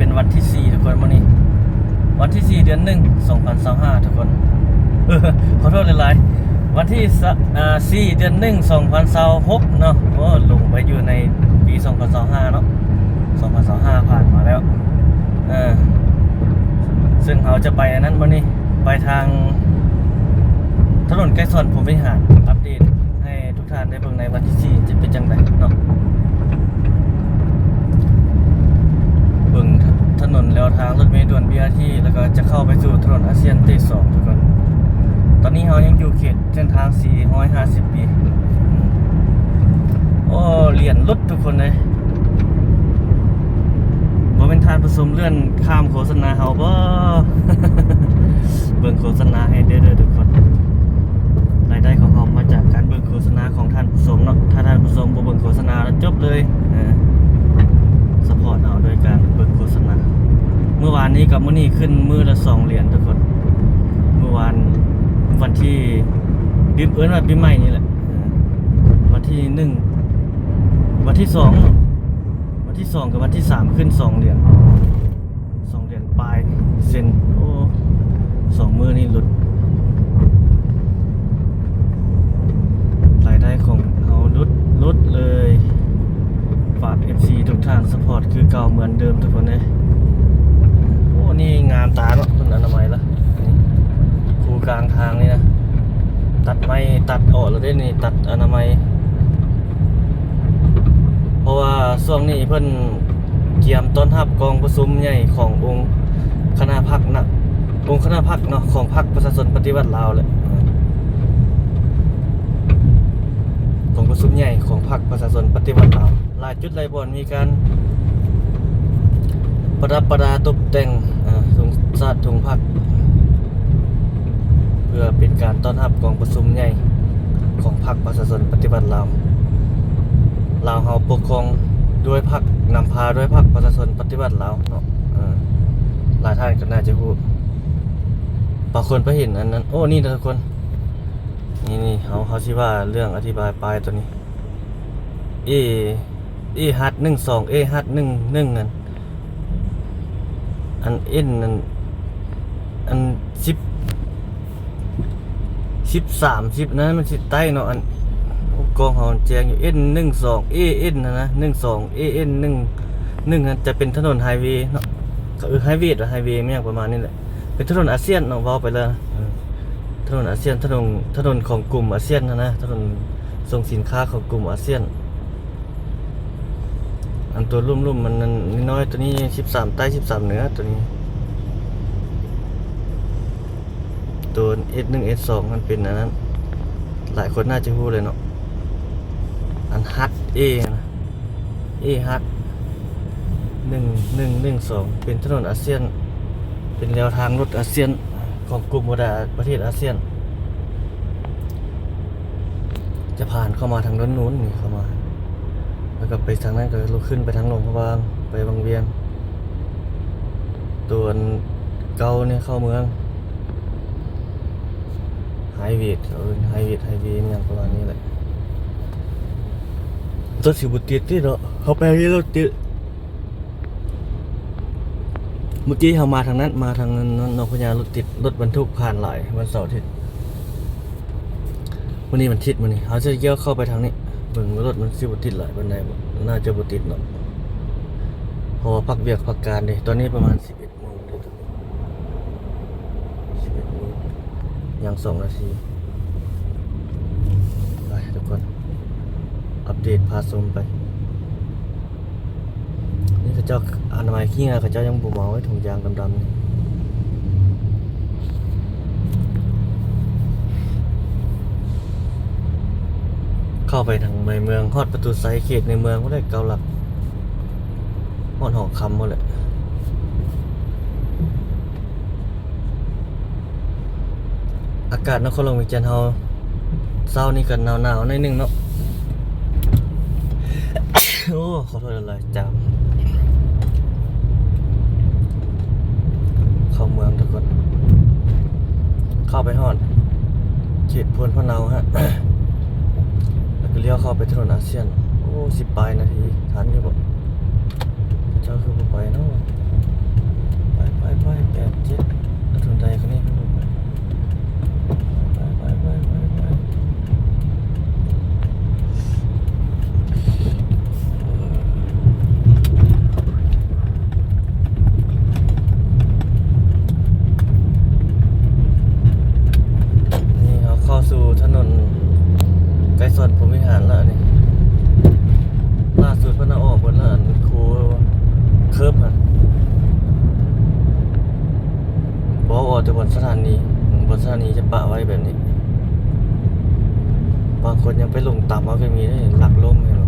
เป็นวันที่4ทุกคนมื้อนี้วันที่4เดือน1 2025ทุกคนขอโทษหลายๆวันที่4เดือน1 2026เนาะโอ้ลงไปอยู่ในปี2025เนาะ2025ผ่านมาแล้วซึ่งเราจะไปอันนั้นมื้อนี้ไปทางถนนไกลสอนผมวิหารอัปเดตให้ทุกท่านได้เบิ่งในวันที่4จะเป็นจังไดเนาะเบิ่งถนนแล้วทางรถเมล์ด่วน BRT แล้วก็จะเข้าไปสู่ถนนอาเซียนเตส2ทุกคนตอนนี้เรายังอยู่เขตเส้นทาง450 ปีโอ้เหรียญรถทุกคนเลยบ่เป็นทานผสมเลื่อนข้ามโฆษณาเฮาบ่ เบิ่งโฆษณาให้เด้อทุกคนรายได้ของเรามาจากการเบิ่งโฆษณาของท่านผู้ชมเนาะถ้าท่านผู้ชมบ่เบิ่งโฆษณาแล้วจบเลยซัพพอร์ตเอาโดยการเบิ่งโฆษณาเมื่อวานนี้กับมื้อนี้ขึ้นมื้อละ2เหรียญทุกคนเมื่อวานวันที่ปีว่าปีใหม่นี่แหละวันที่1วันที่2วันที่2กับวันที่3ขึ้น2เหรียญปลายเซนโอ้2มื้อนี่หลุดรายได้ของเราลดเลยฝาก FC ทุกท่านซัพพอร์ตคือเก่าเหมือนเดิมทุกคนเลยโอ้นี่งามตาเนาะต้นอนามัยละคูกลางทางนี่นะตัดไม้ตัดออกแล้วได้นี่ตัดอนามัยเพราะว่าช่วงนี้เพิ่นเกียมต้อนรับกองประชุมใหญ่ขององค์คณะพรรคนะองค์คณะพรรคเนาะของพรรคประชาชนปฏิวัติลาวแหละกองประชุมใหญ่ของพรรคประชาชนปฏิวัติลาวหลายจุดหลายบ่อนมีการประดับประดาตกแต่งธงชาติธงพรรคเพื่อเป็นการต้อนรับกองประชุมใหญ่ของพรรคประชาชนปฏิวัติลาวเฮาปกครองด้วยพรรคนำพาด้วยพรรคประชาชนปฏิวัติลาวเนาะหลายท่านก็น่าจะรู้บางคนไปเห็นอันนั้นโอ้นี่นะทุกคนนี่เขาสิว่าเรื่องอธิบายปลายตัวนี้ฮัท12ฮัท11อันเอ็นอัน10 นั้นมันสิใต้เนาะอันกองเฮาแจ้งอยู่ N12 AN นะ12 AN 11นั่นจะเป็นถนนไฮเวย์เนาะก็ไฮเวย์ไฮเวย์เนี่ยประมาณนี้แหละเป็นถนนอาเซียนเนาะว้าไปเลยถนนอาเซียนถนนของกลุ่มอาเซียนนะถนนส่งสินค้าของกลุ่มอาเซียนอันตัวลุ่มๆมันน้อยตัวนี้13ใต้13เหนือตัวนี้ตัว S1 S2 มันเป็นอันนั้นหลายคนน่าจะรู้เลยเนาะอันฮัทนะฮัท1112เป็นถนนอาเซียนเป็นแนวทางรถอาเซียนของกลุ่มประเทศอาเซียนจะผ่านเข้ามาทางนู้นนี่เข้ามาแล้วก็ไปทางนั้นก็ลุกขึ้นไปทางหลวงพระบางไปบางเวียนตัวเก่าเนี่ยเข้าเมืองไฮเวย์อย่างประมาณนี้แหละรถสิบุติดที่เนาะเขาไปที่รถติดเมื่อกี้เขามาทางนั้นมาทางนพญารถติดรถบรรทุกผ่านหลายวันเสาร์อาทิตย์วันนี้มันทิศวันนี้เขาจะเลี้ยวเข้าไปทางนี้เบิ่งรถมันสิบุติดหลายวันไหนน่าจะบุติดเนาะพอพักเบียกพักการเลยตอนนี้ประมาณ11 โมงเลย11 โมงยัง2 นาทีไปทุกคนอัปเดตพาชมไปนี่เขาเจ้าอนามัยขี้งาเขาเจ้ายังบุ๋มเอาไว้ถุงยางดำๆนี่เข้าไปทางในเมืองฮอดประตูไซเขตในเมืองก็ได้เกาหลักฮอดหอคำหมดเลยอากาศนครหลวงวิจิตรเฮาเช้านี้กันหนาวๆหน่อยนึงเนาะโอ้ขอโทษอะไรจามเข้าเมืองทุกคนเข้าไปฮอดเขตพวนพะเนาฮะ แล้วก็เลี้ยวเข้าไปถนนอาเซียนโอ้10 ปลายนาทีทันอยู่บ่เจ้าคือบ่ไปเนาะ ไป87ถนนใดคันนี้ก็ไปนี่เราเข้าสู่ถนนไกลสอนพรหมวิหารแล้วนี่ล่าสุดเพิ่นเอาออกเบิดแล้วอันครูเคิร์ฟหั่นบ่เอาออกแต่บนสถานีจะปะไว้แบบนี้บางคนยังไปลงต่ำเอาก็มีได้หลักล้มเห็นบ่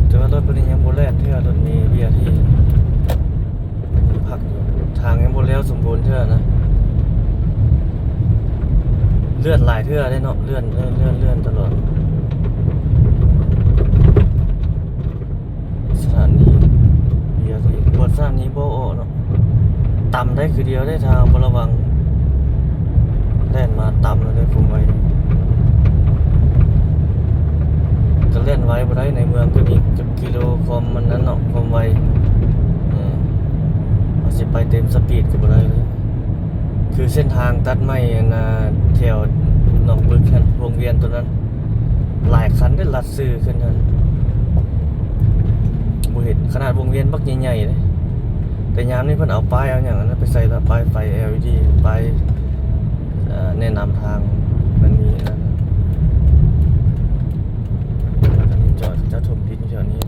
แต่ว่ารถตัวนี้ยังบ่แล่นเทื่อรถมีเบียร์ที่พักอยู่ทางยังบ่แล้วสมบูรณ์เทื่อนะเลื่อนหลายเทื่อได้เนาะเลื่อนตลอดสถานีเบียร์ที่บนสถานีบ่ออกเนาะต่ำได้คือเดียวได้ทางบ่ระวังแล่นมาต่ำแล้วได้คุมไว้จะเล่นไว้บ่ได้ในเมืองก็มีกิโลความมันนั้นเนาะความไวเอาสิไปเต็มสปีดก็บ่ได้เลยคือเส้นทางตัดไม้นะแถวหนองบึกนั่นวงเวียนตัวนั้นหลายคันได้ลัดซื้อขึ้นนั้นบ่เห็นขนาดวงเวียนบักใหญ่ๆเลยแต่ยามนี้เพิ่นเอาป้ายเอาหยังนั้นไปใส่ละป้ายไฟ LED ป้ายแนะนำทางมันมีนะอันนี้จอดจะถมดินแถวนี้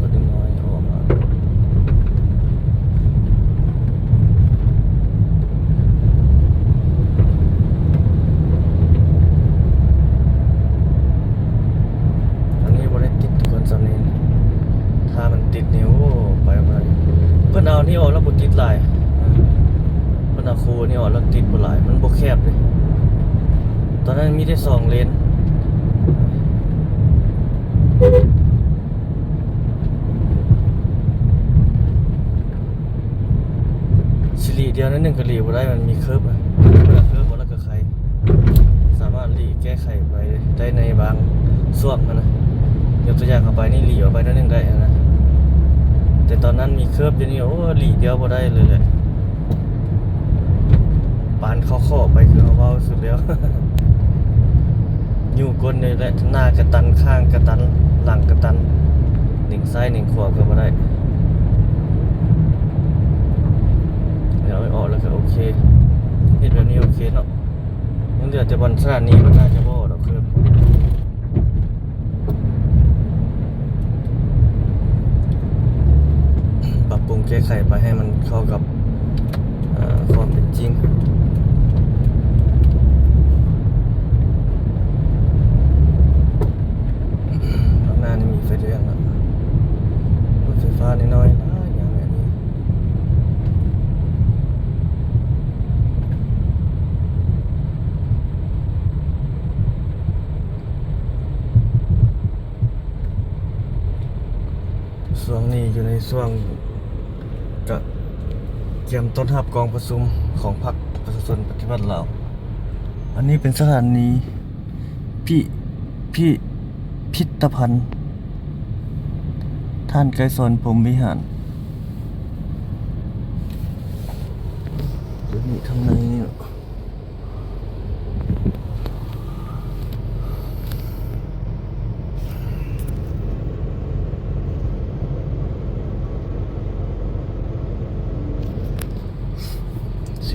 ก็ดึงน้อยออกมาอันนี้บ่ได้ติดทุกคนสำนี้ถ้ามันติดนิ้วไปเพิ่นเอานี่ออกแล้วบ่ติดหลายเพิ่นเอาคูนี่ออกแล้วติดบ่หลายมันบ่แคบเลยตอนนั้นมีได้2เลนสิริเดียวนั้นนึงก็หลีบ่ได้มันมีเคิร์ฟอะเวลาเคิร์ฟบ่แล้วก็ไขสามารถหลีแก้ไขไปได้ในบางช่วงนะยกตัวอย่างเข้าไปนี่หลีออกไปนิดนึงได้นะแต่ตอนนั้นมีเคิร์ฟอยู่นี่โอ้หลีเดียวบ่ได้เลยแหละปานเข้าข้อไปคือเอาเว้าสุดแล้ว อยู่ก้นนี่แหละหน้ากระตันข้างกระตันหลังกระตันหนึ่งซ้ายหนึ่งขวาก็บ่ได้เดี๋ยวออกแล้วก็โอเคเห็นแบบนี้โอเคเนาะยังเหลือแต่บนสถานีมันน่าจะบ่ดอกคือปรับปรุงแก้ไขไปให้มันเข้ากับความเป็นจริงข้างหน้านี่มีไฟแดงแล้วรถไฟฟ้าน้อยๆอย่างแบบนี้ช่วงนี้อยู่ในช่วงก็เตรียมต้อนรับกองประชุมของพรรคประชาชนปฏิวัติลาวอันนี้เป็นสถานีพิธภัณฑ์ท่านไกรสอนพรหมวิหารนี่ทางในนี่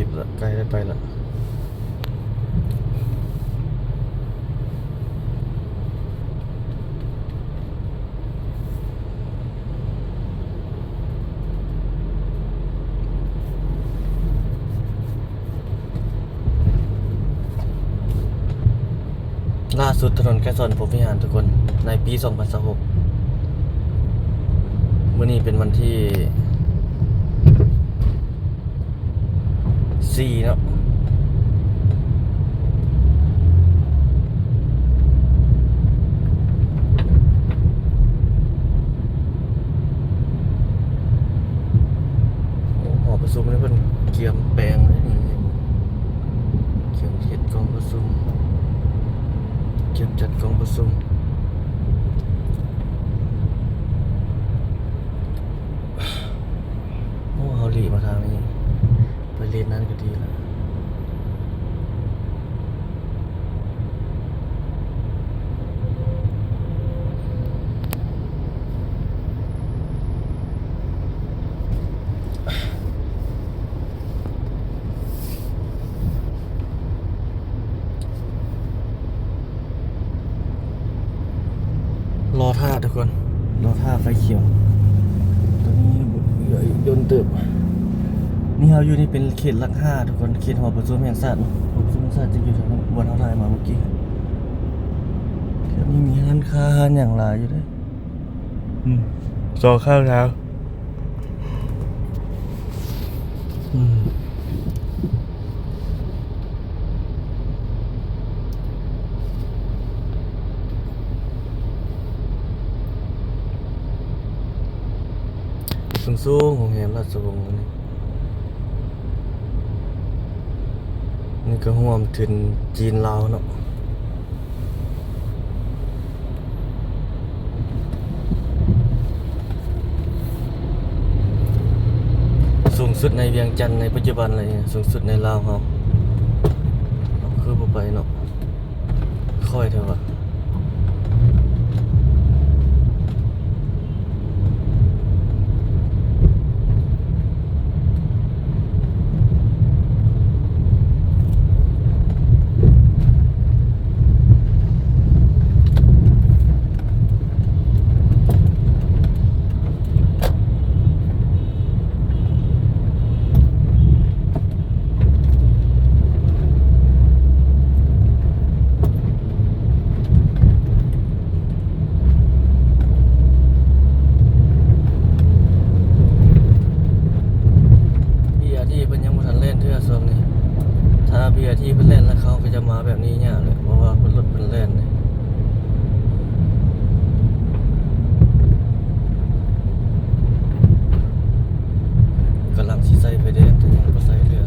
10ละใกล้ได้ไปละล่าสุดถนนไกรสอนพรหมวิหารทุกคนในปี2026มื้อนี้เป็นวันที่4เนาะหอประชุมนี่เพิ่นเกียมแปลง รียมจัดกองประชุมโอ้เฮาหลีมาทางนี้ไปเลนนั้นก็ดีแล้วรอท่าทุกคนรอท่าไฟเขียวตอนนี้เหลืออีกโดนเติบนี่เราอยู่นี่เป็นเขตหลักห้าทุกคนเขตหอประชุมแห่งชาติหอประชุมแห่งชาติจะอยู่ทางบนเท่าไทยมาเมื่อกี้เดี๋ยวนี้มีร้านค้าอย่างหลายอยู่ด้วยสองข้างแล้วสูงของแหมราชวงศ์นี่ก็ห่วมถึงจีนลาวเนาะสูงสุดในเวียงจันทร์ในปัจจุบันอะไรเนี่ยสูงสุดในลาวเขาคือบ่ไปเนาะค่อยเถอะวะที่เพิ่นเล่นแล้วเขาก็จะมาแบบนี้เนี่ยเลยเพราะว่าเพิ่นรถเพิ่นเล่นเนี่ยกำลังสิใส่ไฟแดงแต่ยังบ่ใส่เรือ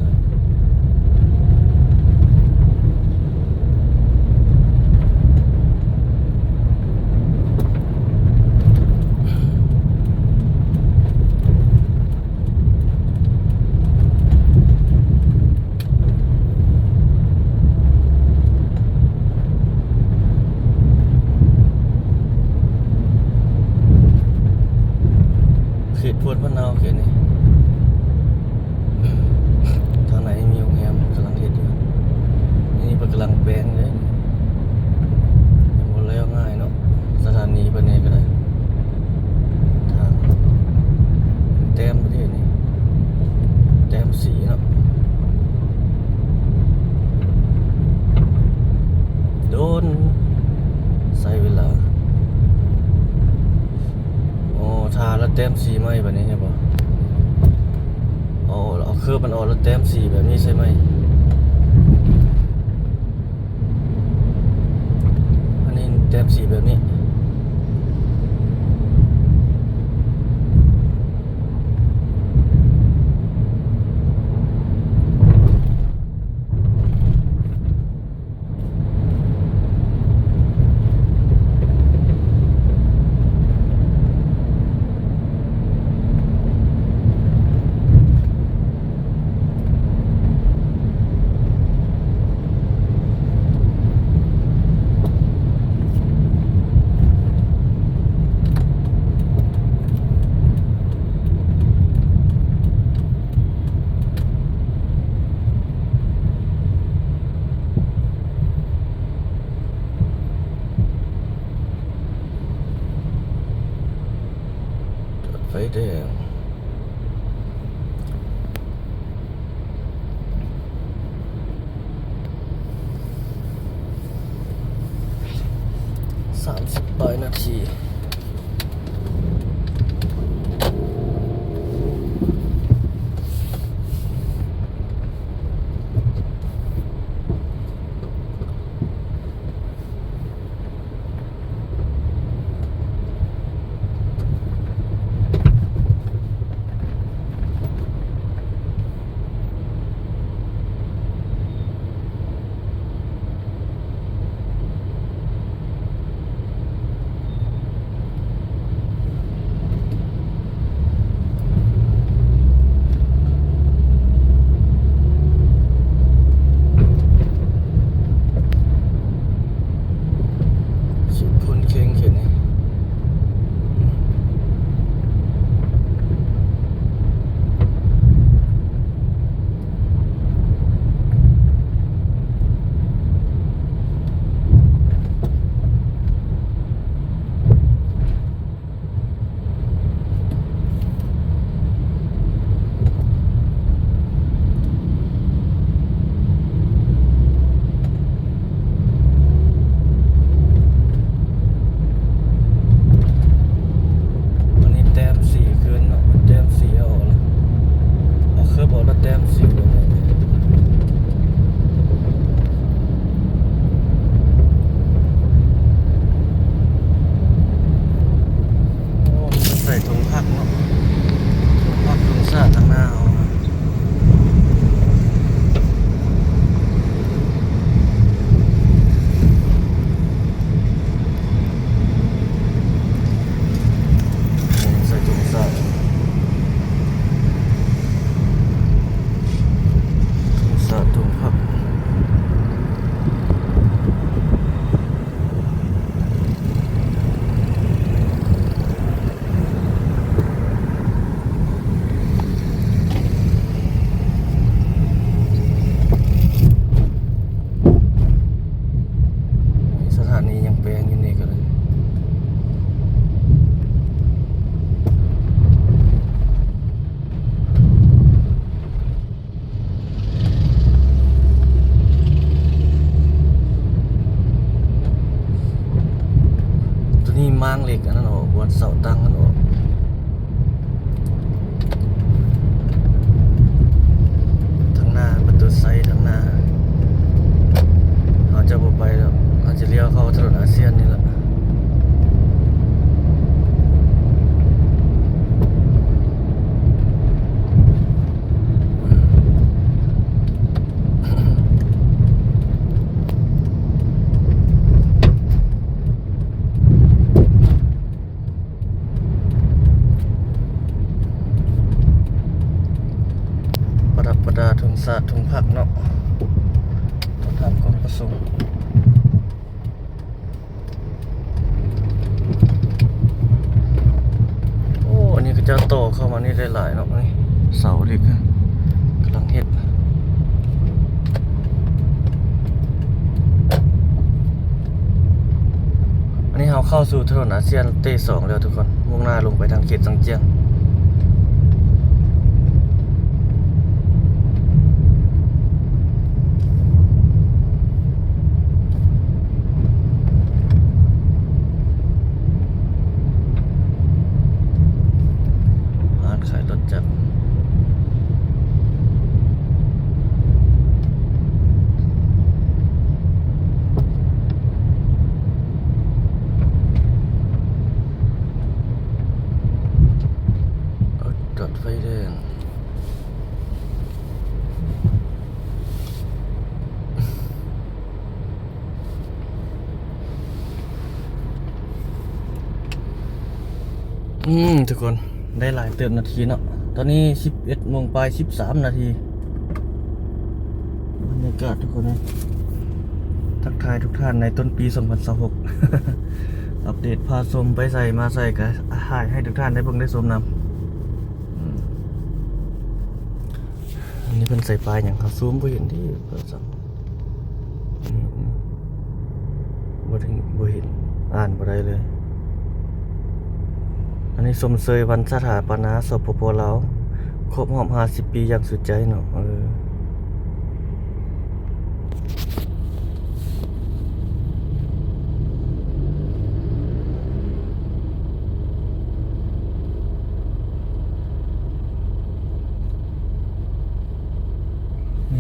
เขตพวดมะนาวเขตนี้ทางไหนมีโรงแรมกำลังเฮ็ดอยู่นี่เพิ่นกำลังแปลงเลยยังบ่แล้วง่ายเนาะสถานีเพิ่นนี่ก็ได้ทางแต้มประเทศนี้แต้มสีเนาะโดนใช้เวลาทาแล้วแต้มสีไหมแบบนี้ใช่ปะเอาเครื่องมันออกแล้วแต้มสีแบบนี้ใช่ไหมอันนี้แต้มสีแบบนี้ไฟแดง30 นาที นี่ม้างเหล็กอันนั้นออกบนเสาตั้งอันออกทางหน้าประตูไซด์ทางหน้าเราจะบ่ไปแล้วเราจะเลี้ยวเข้าถนนอาเซียนนี่แหละประดาถุงศาสตร์ถุงผักเนาะต้องทำความประสงค์โอ้อันนี้ก็จะโตเข้ามานี่ได้หลายเนาะนี่เสาเล็กกำลังเฮ็ดอันนี้เราเข้าสู่ถนนอาเซียนเต้2แล้วทุกคนมุ่งหน้าลงไปทางเขตสังเจียงขายรถจักรจอดไฟแดงทุกคนได้หลายเติมนาทีเนาะตอนนี้11 โมงไป13 นาทีบรรยากาศทุกคนนะทักทายทุกท่านในต้นปี 2026 อัปเดตพาชมไปใส่มาใส่กันให้ทุกท่านได้เบิ่งได้ชมนำอันนี้เป็นใส่ปลายอย่างเขาซูมไปเห็นที่เปิดสั่งบ่เห็นอ่านบ่ได้เลยอันนี้สมเสยวันสถาปนาสปปลาวครบรอบ50 ปีอย่างสุดใจเนาะอั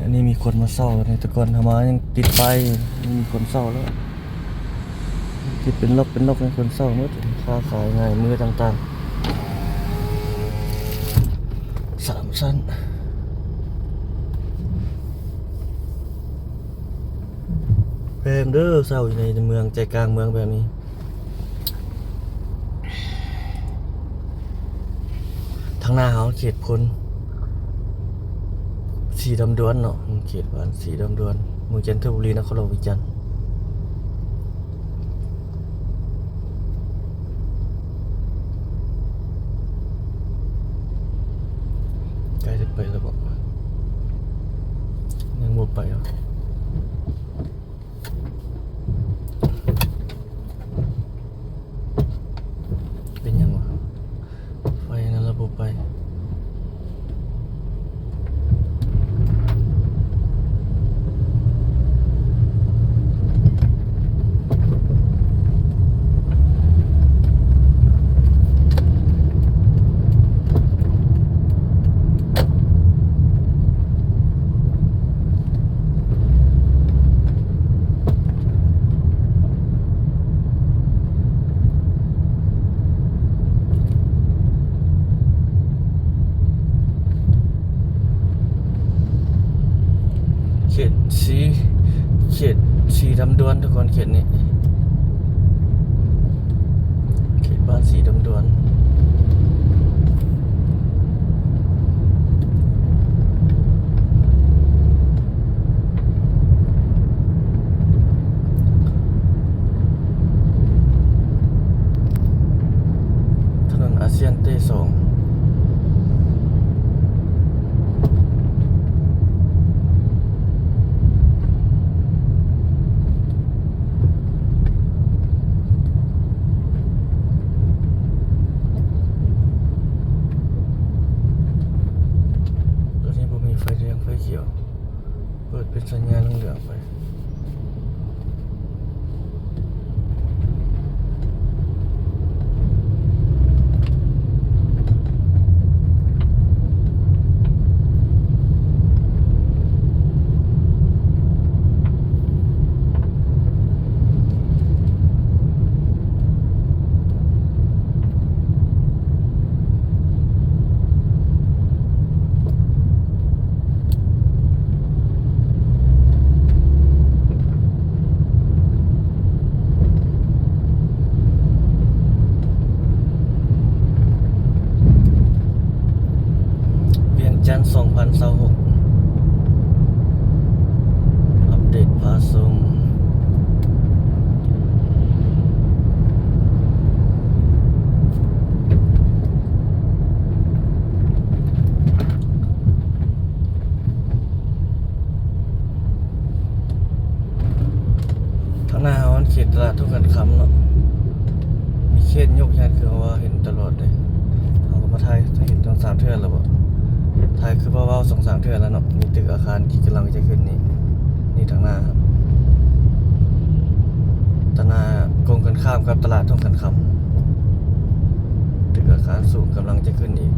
นนี้มีคนมาเศร้าในตะกอนทำมายังติดไปมีคนเศร้าแล้วติดเป็นลบในคนเศร้าเมื่อค้าขายง่ายมือต่างๆ3 ชั้นแพงเด้อเศร้าอยู่ในเมืองใจกลางเมืองแบบนี้ทางหน้าเขาเขตพลสีดำดวนเนาะเขตบ้านสีดำดวนเมืองจันทบุรีนครหลวงวิจันทร์ใกล้จะไปแล้วบอกยังหมดไปอ่ะเป็นยังวะไฟนั่นระบบไปเขตสีดำดวนทุกคนเขตนี้เขตบ้านสีดำดวนถนนอาเซียนเต้2ไฟแดงไฟเขียวเปิดเป็นสัญญาณเหลืองๆไป ำเนาะมีเขตยกยันคือว่าเห็นตลอดเลยเอามาไทยจะเห็นตั้ง3 เทื่อแล้วบ่ไทยคือเบาๆ2-3 เทื่อแล้วเนาะมีตึกอาคารที่กำลังจะขึ้นนี่ทางหน้าครับตหน้ากงกันข้ามกับตลาดท่องกันคำตึกอาคารสูงกำลังจะขึ้นอีก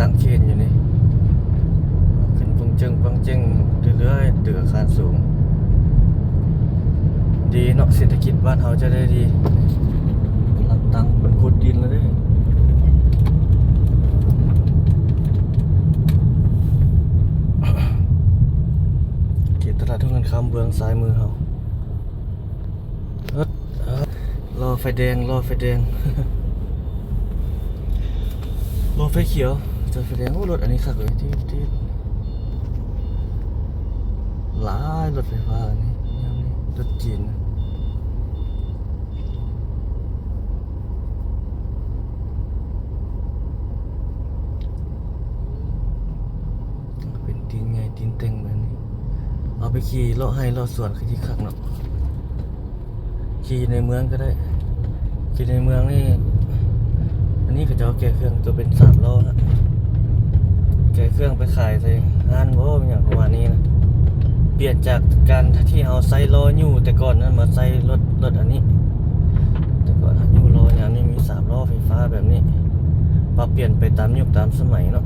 ตั้งเขตอยู่นี่ขึ้นปังจึงเรื่อยๆตึกอาคารสูงดีเนาะเศรษฐกิจบ้านเราจะได้ดีกำลังตั้งเป็นขุดดินแล้วเด้เขตตลาดทุ่งเงินคำเบื้องซ้ายมือเรารอไฟแดงรอไฟแดง รถไฟเขียวจอดไฟแดงโอ้รถอันนี้คักเลยที่หลายรถไฟฟ้านี่ยังนี่รถจีนเป็นตีนใหญ่ตีนเต็งแบบนี้เอาไปขี่เลาะให้เลาะสวนคือที่คักเนาะขี่ในเมืองก็ได้ขี่ในเมืองนี่อันนี้ก็จะเอาแก้เครื่องตัวเป็น3 ล้อฮะแก้เครื่องไปขายใส่งานโว้อย่างประมาณนี้นะเปลี่ยนจากการที่เราใส่ล้ออยู่แต่ก่อนนั้นมาใส่รถอันนี้แต่ก่อนอยู่ล้ออย่างนี้มี3 ล้อไฟฟ้าแบบนี้ปรับเปลี่ยนไปตามยุคตามสมัยเนาะ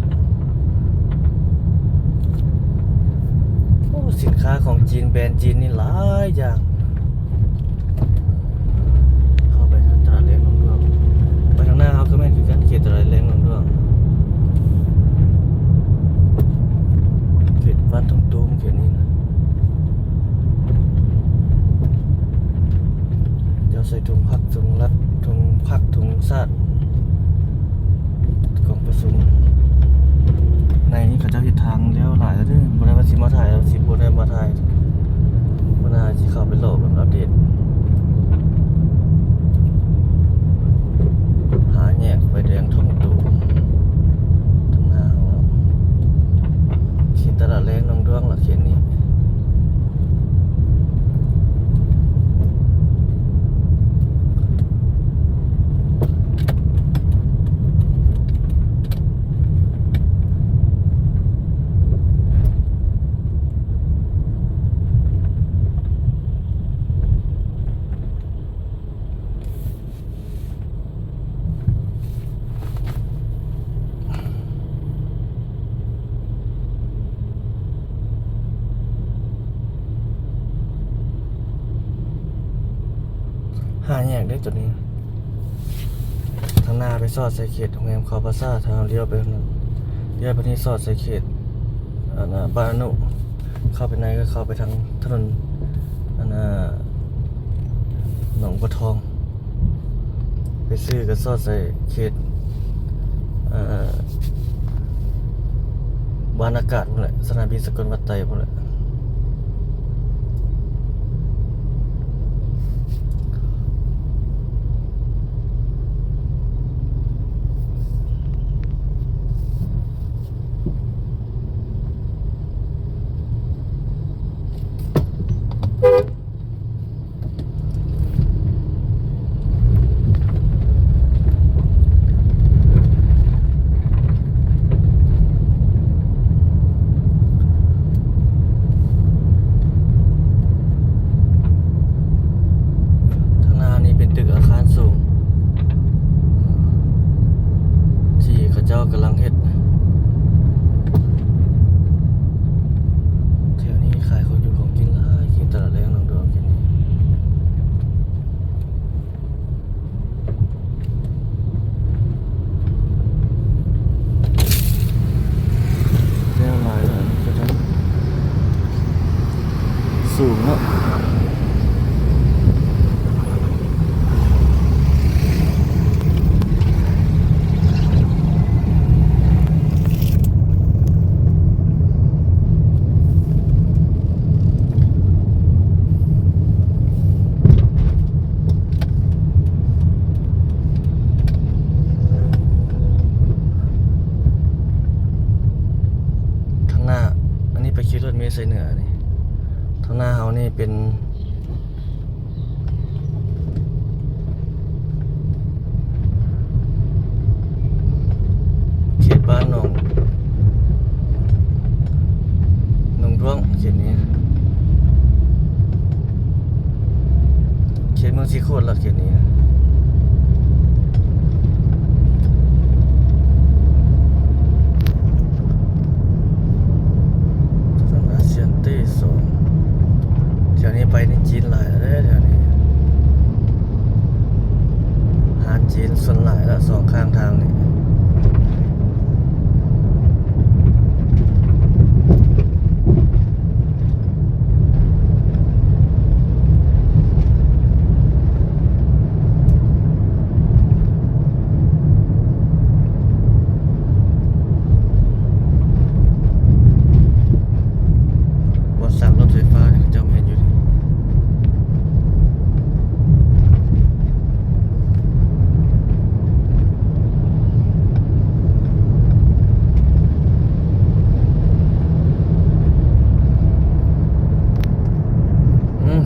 โอ้สินค้าของจีนแบรนด์จีนนี่หลายอย่างเข้าไปทางตลาดเลี้ยงน้องดวงไปทางหน้าเขาก็แม่นคือการเขตตลาดเลี้ยงน้องดวงเขตบ้านทุ่งตูมเขตนี้นะเจ้าใส่ถุงผักถุงรัดถุงผักถุงซาดกล่องผสมในนี้เขาจะเห็นทางเลี้ยวหลายแล้วด้วยบนนั้นสิมาถ่ายแล้วสิบนนั้นมาถ่ายบนนั้นสิเข้าไปโหลดแบบอัปเดตหาแยกไฟแดงทุ่งตูมทางหน้าเขาเขตตลาดแรงน้องดวงหลักเขตนี้หาแยกได้จุดนี้ทางหน้าไปสอดใส่เขตโรงแรมคาปาซ่าทางเลี้ยวไปนั้นเลี้ยวไปนี่สอดใส่เขตบ้านอนุเข้าไปในก็เข้าไปทางถนนหนองบัวทองไปซื้อก็สอดใส่เขตบ้านอากาศพวกนั้นสนามบินสกลวัดไตพวกนั้น ใส่เหนือนี่ทางหน้าเฮานี่เป็นเขตบ้านหนองดวงเขตนี้เขตเมืองสีโคตรละเขตนี้ถนนอาเซียนเต้สองแถวนี้ไปในจีนหลายแล้วแถวนี้หาดจีนส่วนหลายละสองข้างทางนี่สามรถไฟฟ้าเนี่ยเจ้าเห็นอยู่นี่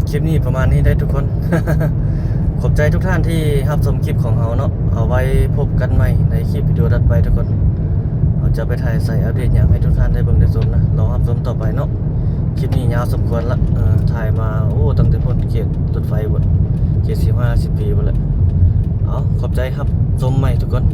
คลิปนี้ประมาณนี้ได้ทุกคน ขอบใจทุกท่านที่รับชมคลิปของเราเนาะเอาไว้พบกันใหม่ในคลิปวิดีโอถัดไปทุกคนเราจะไปถ่ายใส่อัปเดตอย่างให้ทุกท่านได้เบิ่งได้ชมนะเรารับชมต่อไปเนาะคลิปนี้ยาวสมควรละถ่ายมาโอ้ตั้งแต่พ้นเขตรถไฟบนเขต15-10 ปีหมดแล้วเอาขอบใจครับชมใหม่ทุกคน